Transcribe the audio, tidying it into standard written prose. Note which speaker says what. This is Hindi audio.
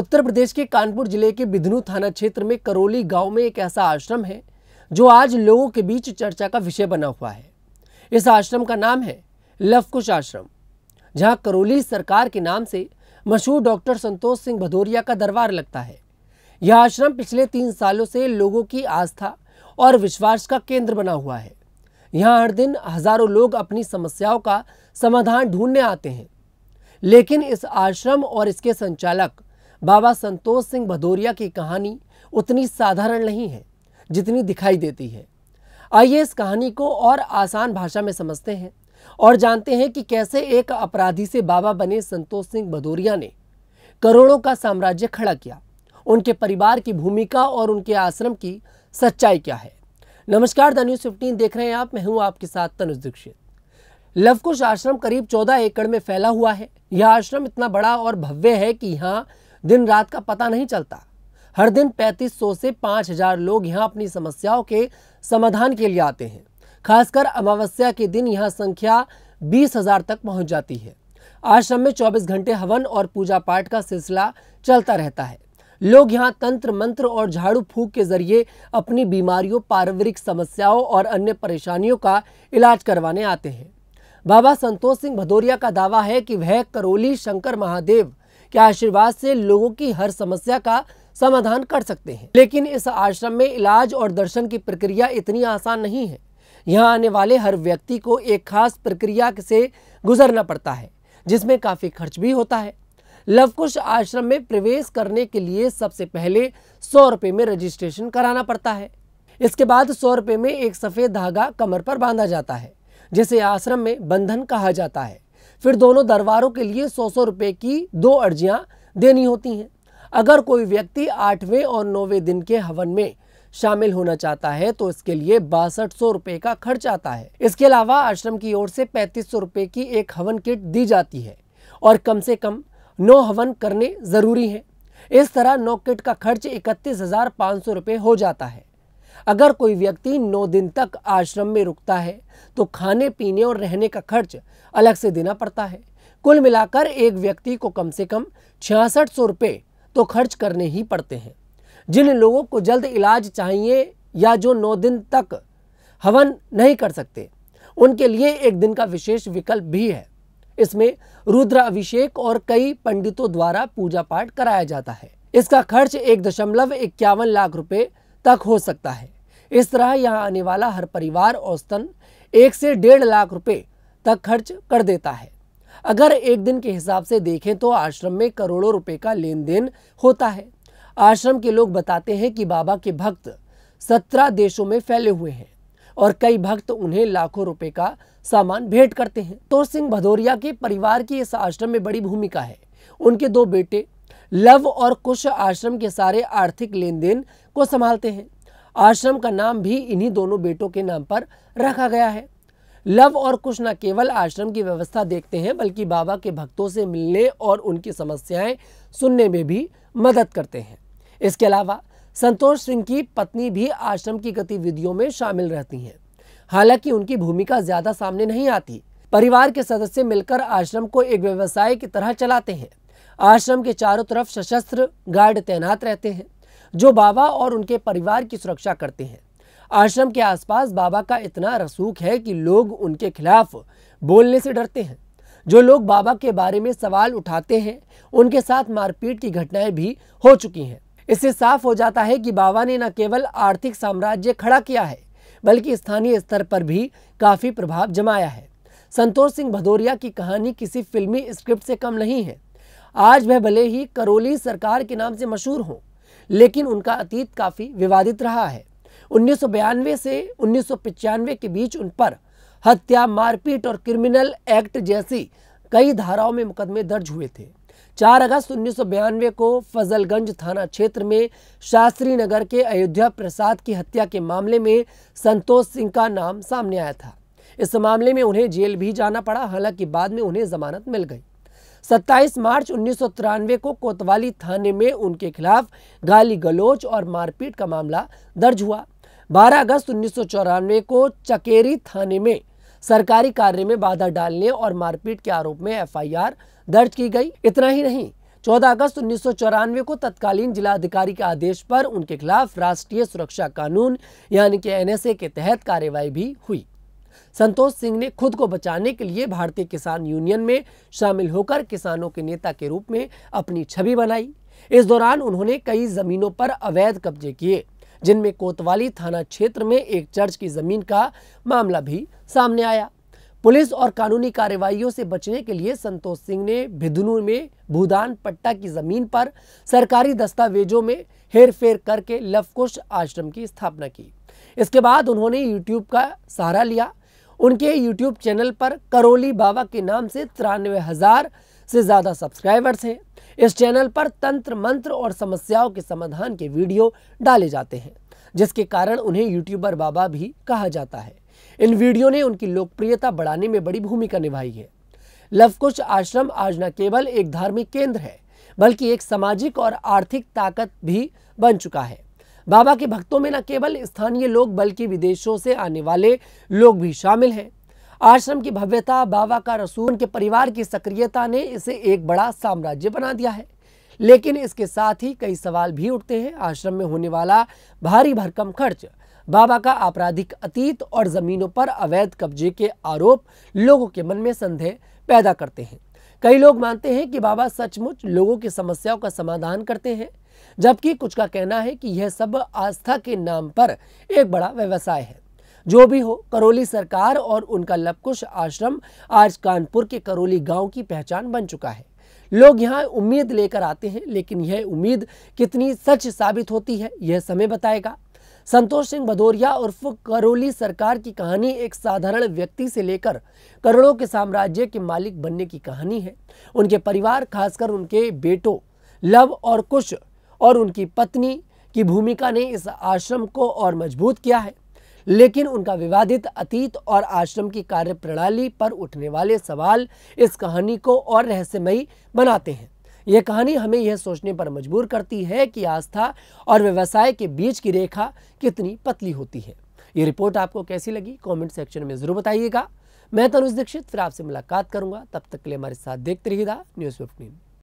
Speaker 1: उत्तर प्रदेश के कानपुर जिले के बिधनू थाना क्षेत्र में करौली गांव में एक ऐसा आश्रम है जो आज लोगों के बीच चर्चा का विषय बना हुआ है। इस आश्रम का नाम है लवकुश आश्रम, जहां करौली सरकार के नाम से मशहूर डॉक्टर संतोष सिंह भदौरिया का दरबार लगता है। यह आश्रम पिछले 3 सालों से लोगों की आस्था और विश्वास का केंद्र बना हुआ है। यहाँ हर दिन हजारों लोग अपनी समस्याओं का समाधान ढूंढने आते हैं, लेकिन इस आश्रम और इसके संचालक बाबा संतोष सिंह भदौरिया की कहानी उतनी साधारण नहीं है जितनी दिखाई देती है। आइए इस कहानी को और आसान भाषा में समझते हैं और जानते हैं कि कैसे एक अपराधी से बाबा बने संतोष सिंह भदौरिया ने करोड़ों का साम्राज्य खड़ा किया, उनके परिवार की भूमिका और उनके आश्रम की सच्चाई क्या है। नमस्कार, द न्यूज़ 15 देख रहे हैं आप। मैं हूं आपके साथ तनुज दीक्षित। लवकुश आश्रम करीब 14 एकड़ में फैला हुआ है। यह आश्रम इतना बड़ा और भव्य है कि यहाँ दिन रात का पता नहीं चलता। हर दिन 3500 से 5000 लोग यहाँ अपनी समस्याओं के समाधान के लिए आते हैं। खासकर अमावस्या के दिन यहाँ संख्या 20,000 तक पहुँच जाती है। आश्रम में 24 घंटे हवन और पूजा पाठ का सिलसिला चलता रहता है। लोग यहाँ तंत्र मंत्र और झाड़ू फूंक के जरिए अपनी बीमारियों, पारिवारिक समस्याओं और अन्य परेशानियों का इलाज करवाने आते हैं। बाबा संतोष सिंह भदौरिया का दावा है कि वह करौली शंकर महादेव के आशीर्वाद से लोगों की हर समस्या का समाधान कर सकते हैं। लेकिन इस आश्रम में इलाज और दर्शन की प्रक्रिया इतनी आसान नहीं है। यहाँ आने वाले हर व्यक्ति को एक खास प्रक्रिया से गुजरना पड़ता है, जिसमें काफी खर्च भी होता है। लवकुश आश्रम में प्रवेश करने के लिए सबसे पहले 100 रुपये में रजिस्ट्रेशन कराना पड़ता है। इसके बाद 100 रुपये में एक सफेद धागा कमर पर बांधा जाता है, जिसे आश्रम में बंधन कहा जाता है। फिर दोनों दरबारों के लिए 100 रुपये की 2 अर्जियां देनी होती हैं। अगर कोई व्यक्ति 8वें और 9वें दिन के हवन में शामिल होना चाहता है तो इसके लिए 6200 रुपये का खर्च आता है। इसके अलावा आश्रम की ओर से 3500 रुपये की एक हवन किट दी जाती है और कम से कम 9 हवन करने जरूरी है। इस तरह 9 किट का खर्च 31,500 रुपये हो जाता है। अगर कोई व्यक्ति 9 दिन तक आश्रम में रुकता है तो खाने पीने और रहने का खर्च अलग से देना पड़ता है। कुल मिलाकर एक व्यक्ति को कम से कम 6600 रुपये तो खर्च करने ही पड़ते हैं। जिन लोगों को जल्द इलाज चाहिए या जो 9 दिन तक हवन नहीं कर सकते, उनके लिए एक दिन का विशेष विकल्प भी है। इसमें रुद्र अभिषेक और कई पंडितों द्वारा पूजा पाठ कराया जाता है। इसका खर्च 1.51 लाख रुपए तक हो सकता है। इस तरह यहाँ आने वाला हर परिवार औसतन 1 से 1.5 लाख रुपए तक खर्च कर देता है। अगर एक दिन के हिसाब से देखें तो आश्रम में करोड़ों रुपए का लेन देन होता है। आश्रम के लोग बताते हैं कि बाबा के भक्त 17 देशों में फैले हुए हैं और कई भक्त उन्हें लाखों रुपए का सामान भेंट करते हैं। संतोष सिंह भदौरिया के परिवार की इस आश्रम में बड़ी भूमिका है। उनके 2 बेटे लव और कुश आश्रम के सारे आर्थिक लेन देन को संभालते हैं। आश्रम का नाम भी इन्हीं दोनों बेटों के नाम पर रखा गया है। लव और कुश न केवल आश्रम की व्यवस्था देखते हैं, बल्कि बाबा के भक्तों से मिलने और उनकी समस्याएं सुनने में भी मदद करते हैं। इसके अलावा संतोष सिंह की पत्नी भी आश्रम की गतिविधियों में शामिल रहती हैं। हालांकि उनकी भूमिका ज्यादा सामने नहीं आती। परिवार के सदस्य मिलकर आश्रम को एक व्यवसाय की तरह चलाते हैं। आश्रम के चारों तरफ सशस्त्र गार्ड तैनात रहते हैं, जो बाबा और उनके परिवार की सुरक्षा करते हैं। आश्रम के आसपास बाबा का इतना रसूख है कि लोग उनके खिलाफ बोलने से डरते हैं। जो लोग बाबा के बारे में सवाल उठाते हैं, उनके साथ मारपीट की घटनाएं भी हो चुकी हैं। इससे साफ हो जाता है कि बाबा ने न केवल आर्थिक साम्राज्य खड़ा किया है, बल्कि स्थानीय स्तर पर भी काफी प्रभाव जमाया है। संतोष सिंह भदौरिया की कहानी किसी फिल्मी स्क्रिप्ट से कम नहीं है। आज वह भले ही करौली सरकार के नाम से मशहूर हों, लेकिन उनका अतीत काफी विवादित रहा है। 1992 से 1995 के बीच उन पर हत्या, मारपीट और क्रिमिनल एक्ट जैसी कई धाराओं में मुकदमे दर्ज हुए थे। 4 अगस्त 1992 को फजलगंज थाना क्षेत्र में शास्त्री नगर के अयोध्या प्रसाद की हत्या के मामले में संतोष सिंह का नाम सामने आया था। इस मामले में उन्हें जेल भी जाना पड़ा, हालांकि बाद में उन्हें जमानत मिल गई। 27 मार्च 1993 को कोतवाली थाने में उनके खिलाफ गाली गलौज और मारपीट का मामला दर्ज हुआ। 12 अगस्त 1994 को चकेरी थाने में सरकारी कार्य में बाधा डालने और मारपीट के आरोप में FIR दर्ज की गई। इतना ही नहीं, 14 अगस्त 1994 को तत्कालीन जिलाधिकारी के आदेश पर उनके खिलाफ राष्ट्रीय सुरक्षा कानून यानी कि एनएसए के तहत कार्रवाई भी हुई। संतोष सिंह ने खुद को बचाने के लिए भारतीय किसान यूनियन में शामिल होकर किसानों के नेता के रूप में अपनी छवि बनाई। इस दौरान उन्होंने कई जमीनों पर अवैध कब्जे किए, जिनमें कोतवाली थाना क्षेत्र में एक चर्च की जमीन का मामला भी सामने आया। पुलिस और कानूनी कार्रवाइयों से बचने के लिए संतोष सिंह ने भिदनू में भूदान पट्टा की जमीन पर सरकारी दस्तावेजों में हेरफेर करके लवकुश आश्रम की स्थापना की। इसके बाद उन्होंने यूट्यूब का सहारा लिया। उनके यूट्यूब चैनल पर करोली बाबा के नाम से 93,000 से ज्यादा सब्सक्राइबर्स हैं। इस चैनल पर तंत्र मंत्र और समस्याओं के समाधान के वीडियो डाले जाते हैं, जिसके कारण उन्हें यूट्यूबर बाबा भी कहा जाता है। इन वीडियो ने उनकी लोकप्रियता बढ़ाने में बड़ी भूमिका निभाई है। लवकुश आश्रम आज न केवल एक धार्मिक केंद्र है, बल्कि एक सामाजिक और आर्थिक ताकत भी बन चुका है। बाबा के भक्तों में न केवल स्थानीय लोग बल्कि विदेशों से आने वाले लोग भी शामिल हैं। आश्रम की भव्यता, बाबा का रसूल, उनके परिवार की सक्रियता ने इसे एक बड़ा साम्राज्य बना दिया है। लेकिन इसके साथ ही कई सवाल भी उठते हैं। आश्रम में होने वाला भारी भरकम खर्च, बाबा का आपराधिक अतीत और जमीनों पर अवैध कब्जे के आरोप लोगों के मन में संदेह पैदा करते हैं। कई लोग मानते हैं कि बाबा सचमुच लोगों की समस्याओं का समाधान करते हैं, जबकि कुछ का कहना है कि यह सब आस्था के नाम पर एक बड़ा व्यवसाय है। जो भी हो, करोली सरकार और उनका लवकुश आश्रम आज कानपुर के करोली गांव की पहचान बन चुका है। लोग यहाँ उम्मीद लेकर आते हैं, लेकिन यह उम्मीद कितनी सच साबित होती है, यह समय बताएगा। संतोष सिंह भदौरिया उर्फ करोली सरकार की कहानी एक साधारण व्यक्ति से लेकर करोड़ों के साम्राज्य के मालिक बनने की कहानी है। उनके परिवार, खासकर उनके बेटों लव और कुश और उनकी पत्नी की भूमिका ने इस आश्रम को और मजबूत किया है। लेकिन उनका विवादित अतीत और आश्रम की कार्यप्रणाली पर उठने वाले सवाल इस कहानी को और रहस्यमयी बनाते हैं। यह कहानी हमें यह सोचने पर मजबूर करती है कि आस्था और व्यवसाय के बीच की रेखा कितनी पतली होती है। ये रिपोर्ट आपको कैसी लगी, कमेंट सेक्शन में जरूर बताइएगा। मैं तनुज दीक्षित फिर आपसे मुलाकात करूंगा। तब तक के लिए हमारे साथ देखते रहिएगा न्यूज़ 15।